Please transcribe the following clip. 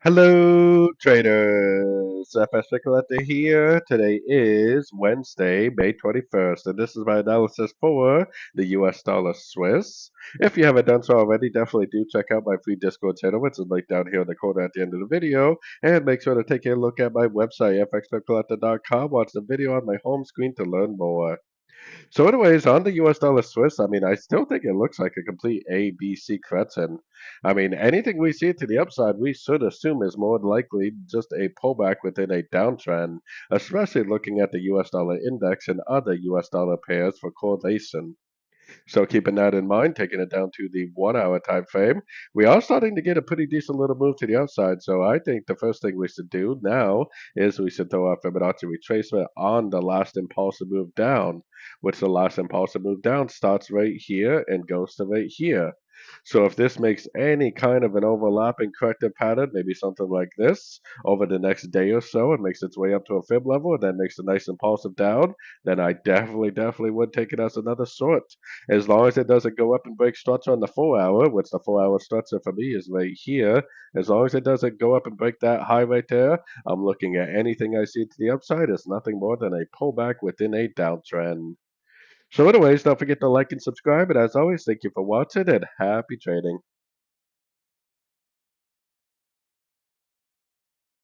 Hello, traders. FX Pip Collector here. Today is Wednesday, May 21st, and this is my analysis for the US dollar Swiss. If you haven't done so already, definitely do check out my free Discord channel, which is linked down here in the corner at the end of the video. And make sure to take a look at my website, fxpipcollector.com. Watch the video on my home screen to learn more. So, anyways, on the US dollar Swiss, I still think it looks like a complete A, B, C correction. Anything we see to the upside, we should assume is more likely just a pullback within a downtrend, especially looking at the US dollar index and other US dollar pairs for correlation. So keeping that in mind, taking it down to the 1 hour time frame, we are starting to get a pretty decent little move to the outside. So I think the first thing we should do now is we should throw our Fibonacci retracement on the last impulsive move down, which the last impulsive move down starts right here and goes to right here. So if this makes any kind of an overlapping corrective pattern, maybe something like this, over the next day or so, it makes its way up to a fib level and then makes a nice impulsive down, then I definitely would take it as another short. As long as it doesn't go up and break structure on the 4 hour, which the 4 hour structure for me is right here, as long as it doesn't go up and break that high right there, I'm looking at anything I see to the upside as nothing more than a pullback within a downtrend. So anyways, don't forget to like and subscribe, and as always, thank you for watching and happy trading.